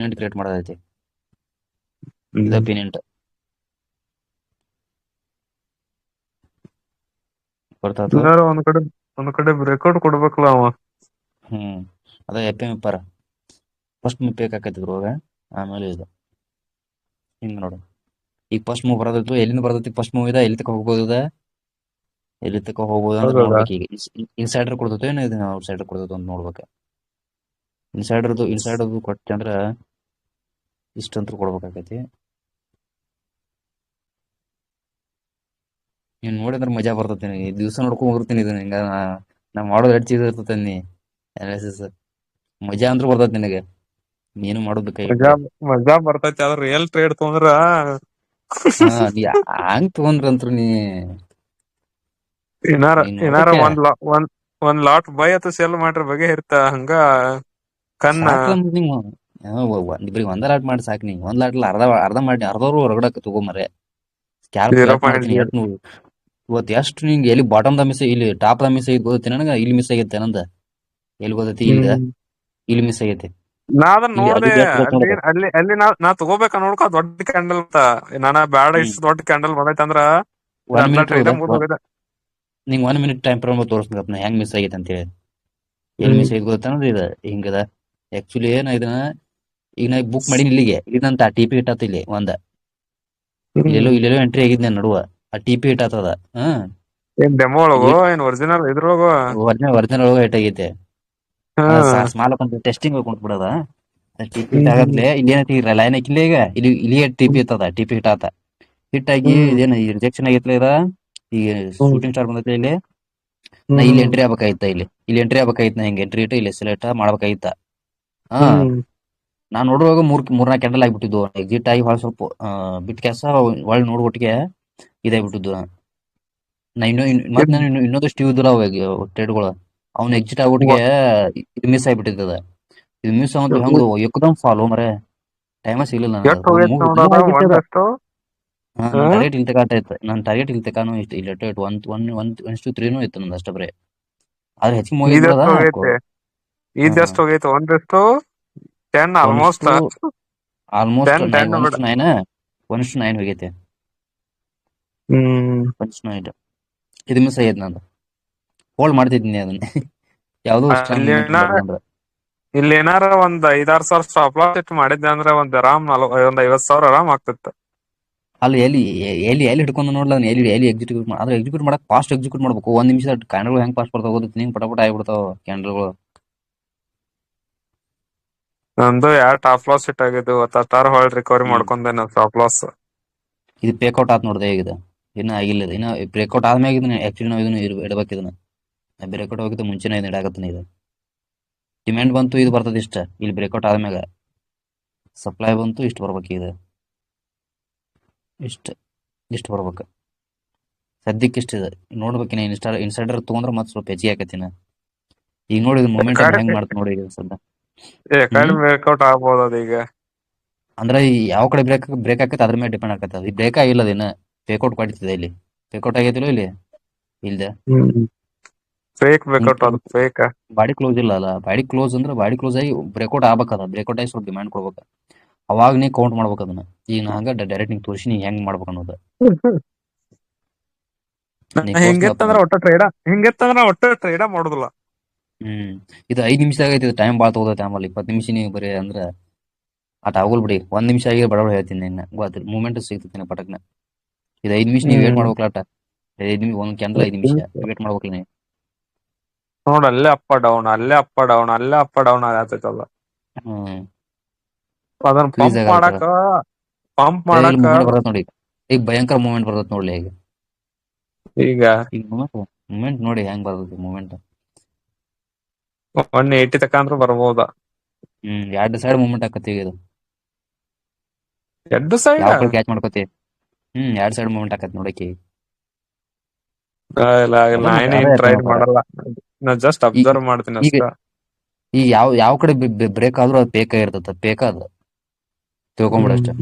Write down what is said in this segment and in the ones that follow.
Create ಮಾಡೋದೈತಿ. ಇದ ಹ್ಮ್ ಪಿನೆಂಟ್ ಬರ್ತಾತು. ಏನಾರ ಒಂದ್ ಕಡೆ ರೆಕಾರ್ಡ್ ಕೊಡ್ಬೇಕಲ್ಲ ಅವ. ಹ್ಮ್ ಅದ ಎಫ್ ಎಂ ಇಪ್ಪಾರ ಫಸ್ಟ್ ಬೇಕಾಕೈತಿ ಇದ್ರೊಳಗ. ಆಮೇಲೆ ಇದು ಹಿಂಗ ನೋಡು. ಈಗ ಫಸ್ಟ್ ಮೂವ್ ಬರದಿತ್ತು ಎಲ್ಲಿಂದ ಬರ್ತೈತಿ ಫಸ್ಟ್ ಮೂವ್ ಇದ ಎಲ್ಲಿ ತಕ ಹೋಗ್ಬೋದ ಎಲ್ಲಿ ತಕ ಹೋಗ್ಬೋದು ಅಂದ್ರೆ ಹೌದದ ನೋಡ್ಬೇಕು. ಈಗ ಇನ್ಸೈಡರ್ ಕೊಡ್ತೈತೆ ಏನ ಇದು ಔಟ್ಸೈಡರ್ ಕೊಡ್ತೈತೆ ಅಂತ ನೋಡ್ಬೇಕು. ಇನ್ಸೈಡರ್ದು ಕೊಟ್ಟೆ ಅಂದ್ರೆ ಇಷ್ಟಂತೂ ಕೊಡ್ಬೇಕಾಕೈತಿ. ನೀನ್ ನೋಡಿದ್ರೆ ಮಜಾ ಬರ್ತೈತಿ. ದಿವ್ಸ ನೋಡ್ಕೊಂಡ್ ಹೋಗಿರ್ತೀನಿ ಇದು ಹಿಂಗ ನಾ ಮಾಡೋದು ಎಡ್ ಚೀಸ್ ಇರ್ತೈತಿ ನೀ ಅನಾಲಿಸಿಸ್. ಮಜಾ ಅಂದ್ರೂ ಬರ್ತೈತಿ ನಿನಗೆ. ನೀನು ಮಾಡೋದು ಕೈ ಮಜಾ ಇಟ್ರೆ. ಮಜಾ ಬರ್ತೈತಿ ಆದ್ರ ರಿಯಲ್ ಟ್ರೇಡ್ ತೊಂದ್ರ ಹಾ ನೀ ಹಂಗ್ ತಗೊಂಡ್ರಂತ್ರು ನೀ ಏನಾರ ನೀನ್ ಏನಾರ ನೋಡಕ್ಕೆ ಒಂದ್ ಲಾಟ್ ಬೈ ಅಥವಾ ಸೆಲ್ ಮಾಡ್ರ ಬಗೆ ಇರ್ತ ಹಂಗ ಕಣ್ಣ ಸಾಕಲ ನೀವು. ಇಬ್ರಿಗೆ ಒಂದ ಲಾಟ್ ಮಾಡಿ ಸಾಕ್ ನೀ ಒಂದ್ ಲಾಟ್ಲ್ ಅರ್ಧ ಮಾಡಿ ಅರ್ಧರು ಹೊರಗಡೆ ತಗೊಂಬರ್ರೆ. ಸ್ಕ್ಯಾಲ್ಪ್ ಜೀರೋ ಎಟ್ ಪಾಯಿಂಟ್ ಮಾಡ್ತೀನಿ ಜೀರೋ ಎಟ್ ಇವತ್ತು ಎಷ್ಟು ನಿಂಗೆ ಎಲ್ಲಿ ಬಾಟಮ್ ದ ಮಿಸ್ ಇಲ್ಲಿ ಟಾಪ್ ದ ಮಿಸ್ ಗೊತ್ತಿ ನನಗ ಇಲ್ಲಿ ಮಿಸ್ ಆಗೈತೆ ನಂದ. ಎಲ್ಲಿ ಗೊತ್ತೈತಿ ಇಲ್ದ ಹ್ಮ್ ಇಲ್ಲಿ ಮಿಸ್ ಆಗೈತೆ. ನಾ ಅದನ್ನ ಇಲ್ಲಿ ನೋಡ್ದೆ. ಅದು ಎಷ್ಟು ಗೊತ್ತ ಅಲ್ಲಿ ನೋಡೋದು. ಅಲ್ಲಿ ನಾ ತಗೋಬೇಕ ನೋಡ್ಕೊ ದೊಡ್ಡ ಕ್ಯಾಂಡಲ್ ಅಂತ ನಾನ ಬ್ಯಾಡ ಹ್ಮ್ ಇಷ್ಟು ದೊಡ್ಡ ಕ್ಯಾಂಡಲ್ ಬಂದೈತೆ ಅಂದ್ರ ಒನ್ ಅರ್ಧ ಮಿನಿಟ್ ಟ್ರೇಡ್ ಮುಗ್ದ್ ಹೋಗೈತೆ. ನಿಂಗೆ 1 ಮಿನಿಟ್ ಟೈಮ್ ಪ್ರಮಾಣ ತೋರಿಸ್ಬೇಕಪ್ಪ ನಾ ಹೆಂಗ್ ಮಿಸ್ ಆಗೈತೆ ಅಂತ ಹೇಳಿ. ಎಲ್ಲಿ ಹ್ಮ್ ಮಿಸ್ ಆಗೈತೆ ಗೊತ್ತೇನದು ಇದು ಹಿಂಗದ. ಆಕ್ಚುಲಿ ಏನ ಇದನ್ನ ಈಗ ನಾ ಬುಕ್ ಮಾಡೀನಿ ಇಲ್ಲಿಗೆ ಇದಂತ ಟಿ ಪಿ ಇಟ್ಟತಿ ಇಲ್ಲಿ ಒಂದ ಹ್ಮ್ ಇಲ್ಲೆಲ್ಲೋ ಎಂಟ್ರಿ ಆಗಿದ್ನ ನಡುವ ಆ ಟಿ ಪಿ ಇಟ್ಟತದ. ಏನ್ ಡೆಮೋ ಒಳಗೋ ಏನ್ ಒರಿಜಿನಲ್ ಇದ್ರೊಳಗೋ. ಒರಿಜಿನಲ್ ಒಳಗ ಏಟ್ ಆಗೈತೆ. ಹ್ಮ್ ಸ್ಮಾಲ್ ಟೆಸ್ಟಿಂಗ್ ಕುಂತ್ ಬಿಡದ. ಟಿ ಪಿ ಹ್ಮ್ ಹ್ಮ್ ಆಗತ್ಲೆ ಇಲ್ಲಿ ಏನೈತಿ ಲೈನ್ ಹಾಕಿಲ್ಲ ಈಗ ಇಲ್ಲಿ ಟಿ ಪಿ ಇರ್ತದ ಟಿ ಪಿ ಹಿಟ್ ಆತ. ಹಿಟ್ಟಾಗಿ ಹ್ಮ್ ಇದೇನು ರಿಜೆಕ್ಷನ್ ಆಗೈತ್ಲ ಇದ ಈಗ ಹ್ಮ್ ಶೂಟಿಂಗ್ ಸ್ಟಾರ್ ಬಂದೈತಿ ಇಲ್ಲಿ. ನಾ ಇಲ್ಲಿ ಹ್ಮ್ ಎಂಟ್ರಿ ಆಗ್ಬೇಕಾಗಿತ್ತ ಇಲ್ಲಿ ಎಂಟ್ರಿ ಆಗ್ಬೇಕಾಗಿತ್ತ ನಾ ಹಿಂಗೆ ಎಂಟ್ರಿ ಇಟ್ಟು ಇಲ್ಲಿ ಸೆಲೆಕ್ಟ್ ಮಾಡ್ಬೇಕಾಗಿತ್ತ. ಹಾ ಹ್ಮ್ ನಾನ್ ನೋಡುವಾಗ ಮೂರ್ನಾಲ್ಕು ಕ್ಯಾಂಡಲ್ ಆಗಿಬಿಟ್ಟಿದ್ವು. ಎಕ್ಸಿಟ್ ಆಗಿ ಭಾಳ ಸ್ವಲ್ಪ ಬಿಟ್ ಕೆಸ ಒಳ್ಳಿ ನೋಡ್ಬಿಟ್ಟಿಗೆ ಇದಾಗ್ಬಿಟ್ಟಿದ್ದು. ನಾ ಮತ್ ಇದ್ ನಾನು ಇನ್ನೊಂದಷ್ಟು ಇದ್ದಿಲ್ಲ ಅವಾಗ ಟ್ರೇಡ್ಗಳು ಅವ್ನು ಎಕ್ಸಿಟ್ ಆಗ್ಬಿಟ್ಟಿಗೆ ವ- ಇದು ಮಿಸ್ ಆಗಿಬಿಟ್ಟಿದ್ದದ. ಇದು ಮಿಸ್ ಆಗಂತು ಹೆಂಗ ಏಕ್ದಮ್ ಫಾಲ್ ಮಾರಾಯ. ಟೈಮ ಸಿಗ್ಲಿಲ್ಲ ಎಷ್ಟ್ ನನಗೆ ಹೋಗೈತ್ ಮೂವ್ ನೋಡದ ಆಗಿಬಿಟ್ಟದ. ಒಂದಷ್ಟು ನನ್ನ ಹ್ಮ್ ಟಾರ್ಗೆಟ್ ಇಲ್ಲಿ ತನಕ ಇತ್ತು. ನನ್ನ ಟಾರ್ಗೆಟ್ ಇಲ್ಲಿ ತನಕನೂ ಇತ್ತು. ಇಲ್ಲಿ 1:3 ಇತ್ತು ನಂದು ಅಷ್ಟ ಬರೀ. ಆದ್ರೆ ಹೆಚ್ಚಿಗೆ ಮೂವ್ ಆಗಿದ್ ಬಿಡದ. ಇದೆಷ್ಟು ಹೋಗೈತೆ ಇದೆಷ್ಟು ಹೋಗೈತೆ ಒಂದೆಷ್ಟು 10 ಆಲ್ಮೋಸ್ಟ್. ಒಂದಿಷ್ಟು ಆಲ್ಮೋಸ್ಟ್ 10 ಬಿಡ. 1:9 ಹೋಗೈತೆ. ಹ್ಮ್ 1:9 ಇದು ಮಿಸ್ ಆಗೈತೆ ನಂದು. ಹೋಲ್ಡ್ ಮಾಡ್ತಿದ್ದೀನಿ ಅದನ್ನ ಯಾವುದೋ ಸ್ಟ್ರಾಂಗ್ ಅಲ್ಲಿ ಮೂಮೆಂಟ್ ಬರ್ಲಂದ್ರ. ಇಲ್ಲಿ ಏನಾರ ಒಂದ್ 5-6 ಸಾವಿರ ಸ್ಟಾಪ್ ಲಾಸ್ ಇಟ್ಟು ಮಾಡಿದ್ದೆ ಅಂದ್ರೆ ಒಂದ್ ಒಂದ್ 50,000 ಆರಾಮ್ ಆಗ್ತಿತ್ತು. ಅಲ್ಲಿ ಎಲ್ಲಿ ಹಿಡ್ಕೊಂಡು ನೋಡ್ಲ ಎಲ್ಲಿ ಎಕ್ಸಿಕ್ಯೂಟ್ ಆದ್ರೆ ಎಕ್ಸಿಕ್ಯೂಟ್ ಮಾಡಕ್ ಫಾಸ್ಟ್ ಎಕ್ಸಿಕ್ಯೂಟ್ ಮಾಡ್ಬೇಕು. ಒಂದ್ ನಿಮಿಷ ಕ್ಯಾಂಡಲ್ ಹೆಂಗ್ ಫಾಸ್ಟ್ ಬರ್ತಾವ ಗೊತ್ತೈತಿ ನಿಂಗೆ. ಪಟ ಆಗಿಬಿಡ್ತಾವ ಕ್ಯಾಂಡಲ್ಗಳು. ನಂದು 2 ಟಾಪ್ ಲಾಸ್ ಹಿಟ್ ಆಗಿದ್ದು ಹೊಳ್ಳಿ ರಿಕವರಿ ಹ್ಮ್ ಮಾಡ್ಕೊಂಡೆ ನಾನು ಸ್ಟಾಪ್ ಲಾಸ್. ಇದು ಪೇಕೌಟ್ ಆತ್ ನೋಡ್ದೆ ಈಗ. ಇನ್ನ ಆಗಿಲ್ಲ ಇನ್ನ ಬ್ರೇಕ್ಔಟ್ ಆದ್ಮ್ಯಾಗ ಇದನ್ನ ಆಕ್ಚುಲಿ ನಾವು ಇದನ್ನ ಇಡಬೇಕು. ಇದನ್ನ ಬ್ರೇಕ್ಔಟ್ ಹೋಗಿದ್ದು ಮುಂಚೆನೇ ಇದನ್ನ ಇಡಾಕತ್ತೀನಿ. ಇದು ಡಿಮ್ಯಾಂಡ್ ಬಂತು ಇದು ಬರ್ತದ ಇಷ್ಟ. ಇಲ್ಲಿ ಬ್ರೇಕ್ಔಟ್ ಆದ್ಮ್ಯಾಗ ಸಪ್ಲೈ ಬಂತು ಇಷ್ಟು ಬರ್ಬೇಕು. ಇದು ಇಷ್ಟು ಬರ್ಬೇಕು. ಸದ್ಯಕ್ಕೆ ಇಷ್ಟ ಇದೆ ನೋಡ್ಬೇಕಿನ ಇನ್ಸೈಡರ್ ತೊಗೊಂಡ್ರೆ ಮತ್ತೆ ಸ್ವಲ್ಪ ಹೆಚ್ಚಿಗೆ ಆಕತಿನ. ಈಗ ನೋಡಿ ಮೊಮೆಂಟಮ್ ಹೆಂಗ್ ಮಾಡ್ತ ನೋಡಿ ಈಗ ಸದ್ದ. ಹ್ಮ್ ಕಡಿಮೆ ಬ್ರೇಕ್ಔಟ್ ಆಗ್ಬೋದು ಅದು ಈಗ. ಅಂದ್ರೆ ಯಾವ ಕಡೆ ಬ್ರೇಕ್ ಆಕೈತೆ ಅದ್ರ ಮೇಲೆ ಡಿಪೆಂಡ್ ಆಕೈತೆ. ಈ ಬ್ರೇಕ್ ಆಗಿಲ್ಲ ಇನ್ನ ಪೇಕೌಟ್ ಕೊಡ್ತಿದೆ ಇಲ್ಲಿ. ಪೇಕೌಟ್ ಆಗೈತಿಲ್ಲ ಇಲ್ಲಿ ಇಲ್ದೆ ಹ್ಮ್ ಫೇಕ್ ಬೇಕೌಟ್ ಅದು ಫೇಕ್. ಬಾಡಿ ಕ್ಲೋಸ್ ಇಲ್ಲ ಅಲ್ಲ. ಬಾಡಿ ಕ್ಲೋಸ್ ಅಂದ್ರೆ ಬಾಡಿ ಕ್ಲೋಸ್ ಆಗಿ ಬ್ರೇಕ್ಔಟ್ ಆಗ್ಬೇಕದ. ಬ್ರೇಕ್ಔಟ್ ಆಗಿ ಸ್ವಲ್ಪ ಡಿಮ್ಯಾಂಡ್ ಕೊಡ್ಬೇಕು. ಅವಾಗ ನೀ ಕೌಂಟ್ ಮಾಡ್ಬೇಕು ಅದನ್ನ. ಈಗ ನಾ ಹಂಗ ಡೈರೆಕ್ಟ್ ನಿಂಗೆ ತೋರಿಸಿ ನೀ ಹೆಂಗ್ ಮಾಡ್ಬೇಕು ಅನ್ನೋದು. ನೀ ತೋರ್ಸ್ನಪ್ಪ ಹಿಂಗಿತ್ತಂದ್ರ ಒಟ್ಟ ಟ್ರೇಡ ಮಾಡುದಿಲ್ಲ. ಇದು 5 ನಿಮಿಷ ಆಗೈತಿ. ಟೈಮ್ ಭಾಳ ತಗೋತೈತೆ. ಆಮೇಲೆ 20 ನಿಮಿಷ ನೀವು ಬರೀ ಅಂದ್ರೆ ಆಟ ಆಗೋಲ್ ಬಿಡಿ. 1 ನಿಮಿಷ ಆಗಿ ಬಡ ಹೇಳ್ತೀನಿ ನಿನ್ನ ಗೊತ್ತ ಮೂಮೆಂಟ್ ಸಿಗ್ತೈತಿ ಪಟಕ್ನ. ಇದು 5 ನಿಮಿಷ ನೀವು ವೇಟ್ ಹ್ಮ್ ಮಾಡ್ಬೇಕಲ್ಲ. 5 ನಿಮಿಷ ಒಂದು ಕ್ಯಾಂಡಲ್ 5 ನಿಮಿಷ ವೇಟ್ ಮಾಡ್ಬೇಕಲ್ಲ ನೀವು. ನೋಡ ಅಲ್ಲೇ ಅಪ್ಪ ಡೌನ್ ಅಲ್ಲೇ ಅಪ್ಪ ಡೌನ್ ಅಲ್ಲೇ ಅಪ್ಪ ಡೌನ್ ಆಗತೈತಲ್ಲ. ಹ್ಮ್ ಅದನ್ನ ಫ್ರೀಸ್ ಪಂಪ್ ಆಗತ್ತ. ಮಾಡಾಕ ಪಂಪ್ ಇಲ್ಲಿ ಮಾಡಾಕ ಮೂವ್ಮೆಂಟ್ ಬರ್ತೈತೆ ನೋಡಿ. ಈಗ ಭಯಂಕರ ಮೂವ್ಮೆಂಟ್ ಬರ್ತೈತೆ ನೋಡ್ಲಿ ಈಗ. ಈಗ ಈಗ ಮೂಮೆಂಟ್ ನೋಡಿ ಹೆಂಗ್ ಬರ್ತೈತಿ ಮೂಮೆಂಟ್. 180 ತಕ ಅಂದ್ರೂ ಬರ್ಬೋದ. 2 ಸೈಡ್ ಮೂವ್ಮೆಂಟ್ ಆಕತಿ ಇದು. ಎರಡು ಸೈಡ್ ಯಾವ ಕಡೆ ಕ್ಯಾಚ್ ಮಾಡ್ಕೋತಿ. 2 ಸೈಡ್ ಮೂವ್ಮೆಂಟ್ ಆಕತಿ ನೋಡಕಿ. ಇಲ್ಲ ಅದ ನಾ ಮತ್ತೆ ಅದೇ ಏನ್ ಎಫ್ ಎಂ ಟ್ರೈಡ್ ಅಪಾರ. ಮಾಡಲ್ಲ. ನಾ ಜಸ್ಟ್ ಈಗ ಅಬ್ಸರ್ವ್ ಮಾಡ್ತೀನಿ ಈಗ ಅಷ್ಟ. ಈಗ ಯಾವ ಕಡೆ ಬ್ರೇಕ್ ಆದ್ರೂ ಅದು ಬೇಕಾಗಿರ್ತದ. ಬೇಕಾದ ಹ್ಮ್ ತಿಳ್ಕೊಂಬಿಡಷ್ಟೆ.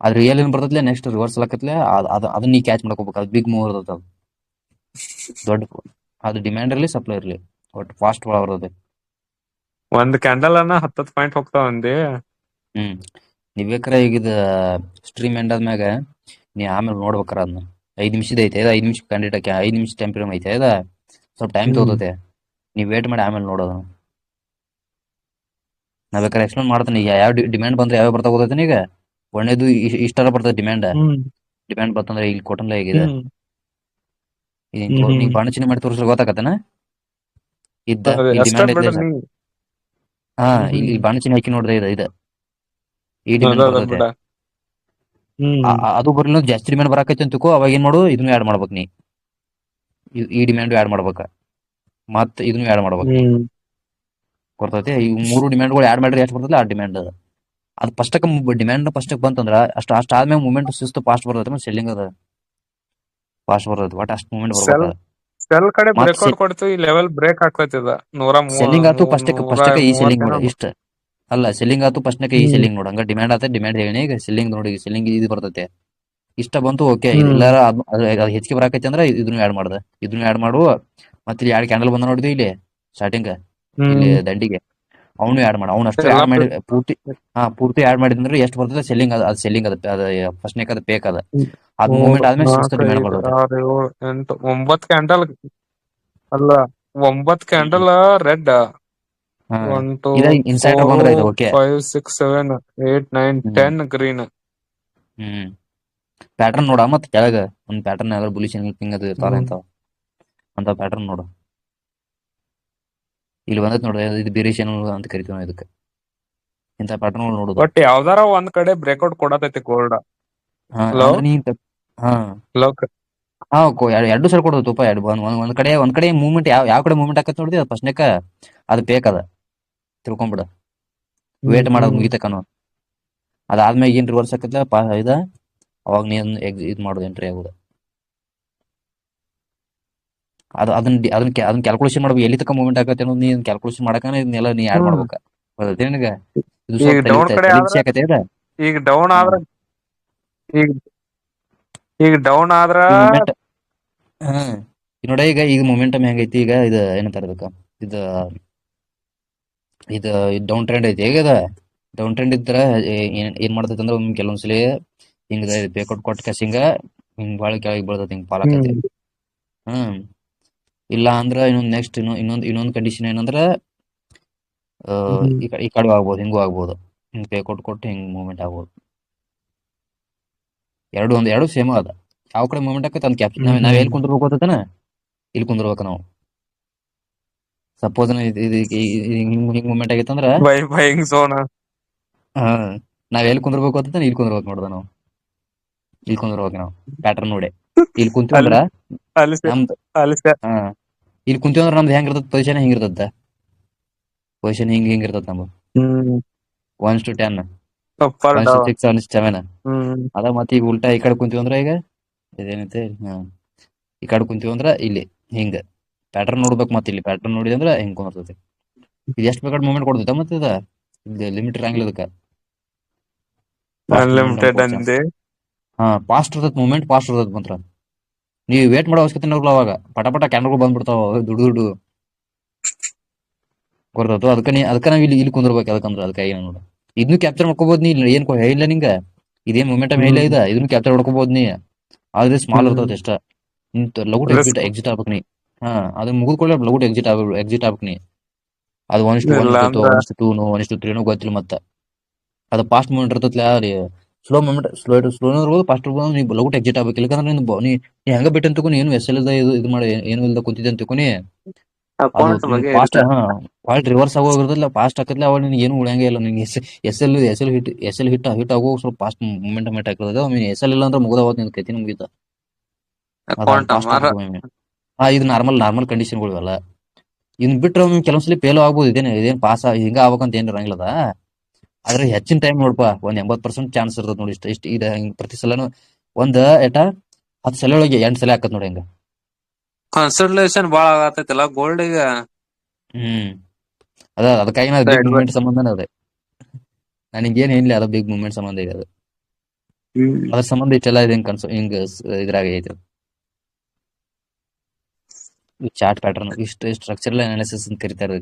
ಆದ್ರೆ ರಿಯಲ್ ಏನ್ ಬರ್ತೈತ್ಲೆ ನೆಕ್ಸ್ಟ್ ರಿವರ್ಸಲ್ ಆಕತ್ಲೆ ಅದನ್ನ ನೀ ಕ್ಯಾಚ್ ಮಾಡ್ಕೋಬೇಕು. ಅದು ಬಿಗ್ ಮೂವ್ ಇರ್ತದ. ದೊಡ್ಡ ಅದು ಡಿಮ್ಯಾಂಡ್ ಇರಲಿ ಸಪ್ಲೈ ಇರಲಿ ಒಟ್ಟು ಫಾಸ್ಟ್ ಬರ್ತದೆ. ಒಂದ್ ಕ್ಯಾಂಡಲ್ ಅನ್ನ 10 ಪಾಯಿಂಟ್ ಹೋಗ್ತಾವ ಅಂದಿ. ಹ್ಮ್ ನೀವ್ ಬೇಕಾರೆ ಈಗ ಸ್ಟ್ರೀಮ್ ಎಂಡ್ ಆದ್ಮ್ಯಾಗ ನೀ ಆಮೇಲೆ ನೋಡ್ಬೇಕಾರ ಅದನ್ನ 5 ನಿಮಿಷದ ಐತೆ 5 ನಿಮಿಷ ಕಂಡಿಟ್ ಹಾಕಿ 5 ನಿಮಿಷ ಟೈಮ್ ಫ್ರೇಮ್ ಐತೆ ಸ್ವಲ್ಪ ಟೈಮ್ ಹ್ಮ್ ತಗೋತೈತೆ. ನೀವ್ ವೇಟ್ ಮಾಡಿ ಆಮೇಲೆ ನೋಡೋದು. ನಾ ಬೇಕಾದ್ರೆ ಎಕ್ಸ್ಪ್ಲೇನ್ ಮಾಡ್ತೀನಿ. ಈಗ ಯಾವ ಡಿಮ್ಯಾಂಡ್ ಬಂದ್ರೆ ಯಾವ ಬರ್ತಾ ಹೋಗ್ತೈತೆ ಈಗ. ಒಳ್ಳೇದು ಇಷ್ಟರ ಬರ್ತದೆ ಡಿಮ್ಯಾಂಡ್. ಹ್ಮ್ ಡಿಮ್ಯಾಂಡ್ ಬರ್ತಂದ್ರೆ ಇಲ್ಲಿ ಕೊಟ್ಟಂಲ ಹೇಗಿದೆ. ಹ್ಮ್ ಈಗ ಹ್ಮ್ ನೀವ್ ಬಾಣ ಚಿಹ್ನೆ ಮಾಡಿ ತೋರಿಸ್ರೆ ಗೊತ್ತಾಗತ್ತನ ಇದ್ದ ಅದೇ ಇಲ್ಲಿ ಅಷ್ಟೇ ಡಿಮ್ಯಾಂಡ್ ಐತ್ಲೆ ಬಿಡ ನೀ. ಹಾ ಹ್ಮ್ ಇಲ್ಲಿ ಬಾಣ ಚಿಹ್ನೆ ಹಾಕಿ ನೋಡ್ದೆ ಇದು ಈ ಡಿಮ್ಯಾಂಡ್ ಅದ ಬರ್ತೈತೆ. ಬಿಡ. ಹ್ಮ್ ಅದು ಬರ್ಲಿಲ್ಲ ಜಾಸ್ತಿ ಡಿಮ್ಯಾಂಡ್ ಬರಾಕೈತಿ ಅಂತಿಕೋ ಅವಾಗ ಏನ್ ಮಾಡು ಇದನ್ನು ಆ್ಯಡ್ ಮಾಡ್ಬೇಕು ನೀ. ಈ ಡಿಮ್ಯಾಂಡ್ ಆ್ಯಡ್ ಮಾಡ್ಬೇಕ ಮತ್ ಇದನ್ನು ಆ್ಯಡ್ ಮಾಡ್ಬೇಕು ನೀ. ಹ್ಮ್ ಗೊತ್ತೈತಿ ಈ 3 ಡಿಮ್ಯಾಂಡ್ಗಳು ಆ್ಯಡ್ ಮಾಡ್ರೆ ಎಷ್ಟು ಬರ್ತೈತಲ್ಲ ಆ ಡಿಮ್ಯಾಂಡ್ ಅದು ಫಸ್ಟಕ್ಕೆ ಡಿಮ್ಯಾಂಡ್ ಫಸ್ಟಕ್ಕೆ ಬಂತಂದ್ರ ಅಷ್ಟು ಆದ್ಮೇಲೆ ಮೂವ್ಮೆಂಟ್ ಶಿಸ್ತು ಫಾಸ್ಟ್ ಬರ್ತೈತೆ. ಮತ್ತೆ ಸೆಲ್ಲಿಂಗ್ ಅದ ಫಾಸ್ಟ್ ಬರ್ತೈತೆ. ಒಟ್ಟು ಅಷ್ಟು ಮೂವ್ಮೆಂಟ್ ಬರ್ಬೇಕ. ಸೆಲ್ ಕಡೆ ಮತ್ತೆ ಬ್ರೇಕ್ಔಟ್ ಕೊಡ್ತೀವಿ ಈ ಲೆವೆಲ್ ಬ್ರೇಕ್ ಹಾಕೈತಿದ ಸೆಲ್ಲಿಂಗ್ ಆತು ಫಸ್ಟಕ್ಕೆ ಈ ಸೆಲ್ಲಿಂಗ್ ನೋಡ 130 ಇಷ್ಟ ಅಲ್ಲ ಸೆಲ್ಲಿಂಗ್ ಆತು ಫಸ್ಟ್ನಕ್ಕೆ ಈ ಹ್ಮ್ ಸೆಲ್ಲಿಂಗ್ ನೋಡ. ಹಂಗ ಡಿಮ್ಯಾಂಡ್ ಆತ ಡಿಮ್ಯಾಂಡ್ ಹೇಳಿ ಈಗ ಸೆಲ್ಲಿಂಗ್ ನೋಡಿ ಸೆಲ್ಲಿಂಗ್ ಇದು ಬರ್ತೈತೆ. ಇಷ್ಟ ಬಂತು ಓಕೆ ಹ್ಮ್ ಎಲ್ಲಾರ ಹೆಚ್ಚಿಗೆ ಬರಾಕೈತಿ ಅಂದ್ರೆ ಇದನ್ನು ಆ್ಯಡ್ ಮಾಡ್ದೆ ಇದನ್ನು ಆ್ಯಡ್ ಮಾಡು. ಮತ್ತೆ ಇಲ್ಲಿ 2 ಕ್ಯಾಂಡಲ್ ಬಂದ ನೋಡಿದ್ವಿ ಇಲ್ಲಿ ಸ್ಟಾರ್ಟಿಂಗ್ ಇಲ್ಲಿ ಹ್ಮ್ ದಂಡಿಗೆ ಅವನು ಆ್ಯಡ್ ಮಾಡ ಅವ್ನು ಅಷ್ಟು ಎಲ್ಲಾ ಆ್ಯಡ್ ಮಾಡಿ ಪೂರ್ತಿ ಆ್ಯಡ್ ಮಾಡಿದ್ರೆ ಎಷ್ಟು ಬರ್ತದೆ ಸೆಲ್ಲಿಂಗ್ ಅದು ಸೆಲ್ಲಿಂಗ್ ಅದು ಫಸ್ಟ್ನೇಕ್ ಅದು ಪೇಕ್ ಅದ. ಅದ್ ಮೂವ್ಮೆಂಟ್ 3 ಆದ್ಮೇಲೆ ಶಿಸ್ತು 4 ಡಿಮ್ಯಾಂಡ್ 5 ಬರ್ತೈತೆ. 6 7 8 9 ಕ್ಯಾಂಡಲ್ ಅಲ್ಲ 9 ಹ್ಮ್ ಕ್ಯಾಂಡಲ್ ರೆಡ್ ಹಾ 1 2 ಇದ ಇನ್ಸೈಡರ್ 4 ಬಂದ್ರೆ ಇದು ಓಕೆ. 5 6 7 8 9 ಹ್ಮ್ 10 ಗ್ರೀನ್. ಹ್ಮ್ ಪ್ಯಾಟರ್ನ್ ನೋಡ ಮತ್ ಕೆಳಗ ಒಂದ್ ಪ್ಯಾಟರ್ನ್ ಯಾವ್ದಾರು ಬುಲಿಶ್ ಹಿಂಗ್ ಅದು ಇರ್ತಾವ ಹ್ಮ್ ಇಂತಾವ ಅಂತ ಪ್ಯಾಟರ್ನ್ ನೋಡು. ಇಲ್ಲಿ ಬಂದೈತೆ ನೋಡ ಇದು ಬೇರಿಯೇಷನ್ ಅಂತ ಕರಿತೀವಿ ನಾವು ಇದಕ್ಕೆ. ಇಂಥ ಪ್ಯಾಟರ್ನ್ ನೋಡುದು. ಬಟ್ ಯಾವ್ದಾರ ಒಂದ್ ಕಡೆ ಬ್ರೇಕ್ಔಟ್ ಕೊಡತೈತಿ ಗೋಲ್ಡ್. ಹಾ ಹಲೋ ಅಂದ್ರೆ ನೀ ಹಾ ಹಲೋ ಹಾ ಎರಡು ಸಲ ಕೊಡೋದು ತುಪ್ಪ ಒಂದ್ ಕಡೆ ಮೂವ್ಮೆಂಟ್ ಯಾವ ಕಡೆ ಮೂವ್ಮೆಂಟ್ ಆಕತ್ ನೋಡ್ದಿ ಅದು ಫಸ್ಟ್ನೇಕ ಅದು ಪೇಕ್ ಅದ ತಿಳ್ಕೊಂಬಿಡ. ಹ್ಮ್ ವೇಟ್ ಮಾಡೋದು ಹ್ಮ್ ಮುಗಿತಕನು ಅದಾದ್ಮೇಲೆ ಏನ್ ರಿವರ್ಸ್ ಆಕತ್ಲ ಅವಾಗ ನೀನ್ ಇದ್ ಮಾಡುದು ಎಂಟ್ರಿ ಆಗುದು. ಅದನ್ನ ಕ್ಯಾಲ್ಕುಲೇಷನ್ ಮಾಡ್ಬೇಕು ಎಲ್ಲಿ ತಕ ಮೂವ್ಮೆಂಟ್ ಆಗತ್ತೆ ಅನ್ನೋದು ನೀ ಕ್ಯಾಲ್ಕುಲೇಷನ್ ಮಾಡಕನ ಇದನ್ನೆಲ್ಲ ನೀ ಆ್ಯಡ್ ಹ್ಮ್ ಮಾಡ್ಬೇಕ. ಗೊತ್ತೈತಿ ನಿನಗ ಇದು ಈಗ ಸ್ವಲ್ಪ ಡೌನ್ ಕಡೆ ತಲಿ ಆದ್ರ ಬಿಸಿ ಆಕತಿ ಅದ. ಈಗ ಡೌನ್ ಹಾ ಆದ್ರ ಈಗ ಈಗ ಡೌನ್ ಆದ್ರ ಈ ಮೂಮೆಂಟ್ ಹಾ ಈ ನೋಡ ಈಗ ಮೊಮೆಂಟಮ್ ಹೆಂಗೈತಿ ಈಗ ಇದು ಏನಂತಾರ ಇದಕ್ಕ ಇದು ಡೌನ್ ಟ್ರೆಂಡ್ ಐತಿ ಹೇಗದ ಡೌನ್ ಟ್ರೆಂಡ್ ಇದ್ರ ಏನ್ ಮಾಡ್ತೈತಿ ಅಂದ್ರೆ ಕೆಲವೊಂದ್ಸಲಿ ಹಿಂಗ ಬೇಕೌಟ್ ಕೊಟ್ಟ ಕಸಿಂಗ ಹಿಂಗ್ ಬಾಳ ಕೆಳಗ್ ಬೀಳ್ತೈತಿ ಹಿಂಗ್ ಪಾಲಾಕತಿ. ಹ್ಮ್ ಹ್ಮ್ ಇಲ್ಲ ಅಂದ್ರ ನೆಕ್ಸ್ಟ್ ಇನ್ನೊಂದ್ ಕಂಡೀಷನ್ ಏನಂದ್ರ ಹ್ಮ್ ಈ ಕಡೆ ಆಗ್ಬೋದು ಹಿಂಗೂ ಆಗ್ಬೋದು. ಹಿಂಗ್ ಬೇಕೌಟ್ ಕೊಟ್ಟು ಹಿಂಗ್ ಮೂವ್ಮೆಂಟ್ ಆಗ್ಬೋದು. ಎರಡು ಸೇಮ್ ಅದ ಯಾವ ಕಡೆ ಮೂವ್ಮೆಂಟ್ ಆಕೈತಿ ಅದ್ ಕ್ಯಾಪ್ಚರ್ ಹ್ಮ್ ನಾವ್ ಹ್ಮ್ ಎಲ್ಲಿ ಕುಂದಿರ್ಬೇಕು ಗೊತ್ತೈತೇನ ಇಲ್ಲಿ ಕುಂದಿರ್ಬೇಕ ನಾವು. ಸಪೋಸ್ ಹಿಂಗ್ ಮೂವ್ಮೆಂಟ್ ಆಗೈತಿ ಅಂದ್ರ ಬೈಯಿಂಗ್ ಝೋನ್. ಹಾ ನಾವ್ ಎಲ್ಲಿ ಕುಂದಿರ್ಬೇಕು ಗೊತ್ತೈತೇನ ಇಲ್ಲಿ ಕುಂದಿರ್ಬೇಕು ನೋಡ್ದ ನಾವು. ಇಲ್ಲಿ ಕುಂದಿರ್ಬೇಕು ನಾವು ಪ್ಯಾಟರ್ನ್ ನೋಡಿ ಇಲ್ಲಿ ಕುಂತೀವಿ ಅಂದ್ರ ಅಲ್ಲಿ ಅಲ್ಲಿ ನಮ್ದು ಅಲ್ಲಿ ಹಾ ಇಲ್ಲಿ ಕುಂತೀವಿ ಅಂದ್ರೆ ನಮ್ದು ಹೆಂಗ್ ಇರ್ತದ ಪೊಸಿಷನ್ ಹಿಂಗ್ ಇರ್ತದ. ಪೊಸಿಷನ್ ಹಿಂಗ್ ಇರ್ತದ ನಮ್ದು ಹ್ಮ್ 1 to 10 upper 1 to down 6 1 to 7 ಹ್ಮ್ ಅದ ಮತ್ತೆ ಈಗ ಉಲ್ಟಾ ಈ ಕಡೆ ಕುಂತೀವಿ ಅಂದ್ರ ಈಗ ಇದೇನೈತಿ ಈ ಕಡೆ ಕುಂತೀವಿ ಅಂದ್ರ ಇಲ್ಲಿ ಹಿಂಗ ಪ್ಯಾಟರ್ನ್ ನೋಡ್ಬೇಕು. ಮತ್ತೆ ಇಲ್ಲಿ ಪ್ಯಾಟರ್ನ್ ನೋಡಿದ ಅಂದ್ರ ಹಿಂಗ್ ಕುಂದಿರ್ತೈತಿ. ಇದು ಎಷ್ಟು ಬೇಕಾದ್ ಮೂವ್ಮೆಂಟ್ ಕೊಡ್ತೈತ ಮತ್ತೆ ಇದು ಲಿಮಿಟ್ ಇರಂಗಿಲ್ಲ ಇದಕ್ಕ. ಫಾಸ್ಟ್ ಮೂವ್ಮೆಂಟ್ ಅನ್ಲಿಮಿಟೆಡ್ ಕೊಡೋ ಚಾನ್ಸ್ ಅಂದೆ. ಹಾ ಫಾಸ್ಟ್ ಇರ್ತೈತಿ ಮೂವ್ಮೆಂಟ್ ಫಾಸ್ಟ್ ಇರ್ತೈತಿ ಮಾತ್ರ. ನೀವು ವೇಟ್ ಮಾಡೋ ಅವಶ್ಯಕತೆ ಇರಲ್ಲ ಅವಾಗ ಪಟ ಕ್ಯಾಂಡಲ್ಗಳು ಬಂದ್ಬಿಡ್ತಾವ ದುಡು ಗೊತ್ತಾಯ್ತು. ಅದಕ್ಕ ನಾವ್ ಇಲ್ಲಿ ಕುಂದಿರ್ಬೇಕು. ಯಾಕಂದ್ರ ಅದಕ್ಕೆ ನೋಡ ಇದನ್ನು ಕ್ಯಾಪ್ಚರ್ ಮಾಡ್ಕೋಬಹುದು. ನೀ ಏನ್ ಹೇಳಿಲ್ಲ ನಿಂಗ ಇದೇನ್ ಮೊಮೆಂಟಮ್ ಹೇಳಿಲ್ಲ ಹ್ಮ್ ಇದನ್ನು ಕ್ಯಾಪ್ಚರ್ ಮಾಡ್ಕೋಬಹುದು ನೀ. ಆದ್ರೆ ಸ್ಮಾಲ್ ಹ್ಮ್ ಇರ್ತೈತಿ ಅಷ್ಟ. ಲಘು ರಿಸ್ಕ್ ಎಕ್ಸಿಟ್ ಆಗ್ಬೇಕ್ ನೀ. ಹಾ ಅದು ಮುಗಿದ್ಕೊಳ್ಳೆ ಲಘು ಎಕ್ಸಿಟ್ ಆಗ್ಬೇಕ್ ನೀ. ಅದು 1:1 ಇಲ್ಲ ಇರ್ತೈತೋ ಅಂದ್ರ 1:2 1:3 ಗೊತ್ತಿಲ್ಲ ಮತ್ತ ಅದು ಫಾಸ್ಟ್ ಮೂವ್ಮೆಂಟ್ ಇರ್ತೈತಿ. ಸ್ಲೋ ಮೂವ್ಮೆಂಟ್ ಸ್ಲೋ ಇರ್ಬೋದು ಫಾಸ್ಟ್ ಇರ್ಬೋದು ನೀ ಲಘು ಎಕ್ಸಿಟ್ ಆಗ್ಬೇಕು. ಇಲ್ಕಂದ್ರೆ ನೀ ಹೆಂಗ ಬಿಟ್ಟು ಅಂತ ತಿಳ್ಕೊ ಏನು ಎಸ್ ಎಲ್ ಇದು ಮಾಡಿ ಏನು ಇಲ್ದ ಕುಂತಿದ್ದೆ ಅಂತ ತಿಳ್ಕೊ. ಅದು ಅಕೌಂಟ್ ಬಗ್ಗೆ ಫಾಸ್ಟ್ ಇರುತ್ತ. ರಿವರ್ಸ್ ಆಗೋಗಿರ್ತೈತಲ್ಲ ಫಾಸ್ಟ್ ಆಕತ್ಲ ಅವಾಗ ನಿನಗೆ ಏನು ಉಳಿಯಂಗೆ ಇಲ್ಲ. ನಿನಗೆ ಎಸ್ ಎಲ್ ಹಿಟ್ ಆಗೋ ಸ್ವಲ್ಪ ಫಾಸ್ಟ್ ಮೂವ್ಮೆಂಟಮ್ ಎಸ್ ಎಲ್ ಇಲ್ಲ ಅಂದ್ರೆ ಮುಗ್ದ ಹೋತ ನಿಂದು ಕತಿ ಮುಗೀತ. ಅದಂಗ್ ಅಕೌಂಟ್ ಫಾಸ್ಟ್ ಅಮಾರ ಆಗ್ಬೇಕು ಇದು ನಾರ್ಮಲ್ ಕಂಡೀಷನ್ಗಳು ಇವೆಲ್ಲ. ಇನ್ ಬಿಟ್ರೆ ಕೆಲವೊಂದ್ಸಲಿ ಫೇಲ್ ಆಗ್ಬಹುದು. ಇದೇನ್ ಪಾಸ್ ಹಿಂಗ ಆಗ್ಬೇಕಂತ ಏನ್ ಇರಂಗಿಲ್ಲ. ಆದ್ರೆ ಹೆಚ್ಚಿನ ಟೈಮ್ ನೋಡ್ಪಾ ಒಂದ್ 80% ಚಾನ್ಸ್ ಇರ್ತದ ನೋಡಿ. ಇಷ್ಟ ಇದ ಪ್ರತಿ ಸಲನು ಒಂದ್ 10 ಸಲ ಒಳಗೆ 8 ಸಲ ಆಕತ್ ನೋಡಿ ಹಂಗ. ಕನ್ಸಲ್ಟೇಷನ್ ಬಾಳ ಆಗತೈತಿಲ್ಲ ಗೋಲ್ಡ್ಗ. ಹ್ಮ್ ಅದಕ್ಕಾಗಿ ಬಿಗ್ ಮೂಮೆಂಟ್ ಸಂಬಂಧನೇ ಅದೇ ನನಗ ಏನ್ ಏನ್ಲಿ ಅದ ಬಿಗ್ ಮೂಮೆಂಟ್ ಸಂಬಂಧ ಇದೆ ಅದು. ಹ್ಮ್ ಅದ್ರ ಸಂಬಂಧ ಇಷ್ಟೆಲ್ಲ ಹಿಂಗ ಇದ್ರಾಗ ಐತಿ. ಚಾರ್ಟ್ ಪ್ಯಾಟರ್ನ್ ಇಷ್ಟು ಸ್ಟ್ರಕ್ಚರಲ್ ಅನಾಲಿಸಿಸ್ ಅಂತ ಕರಿತಾರೆ.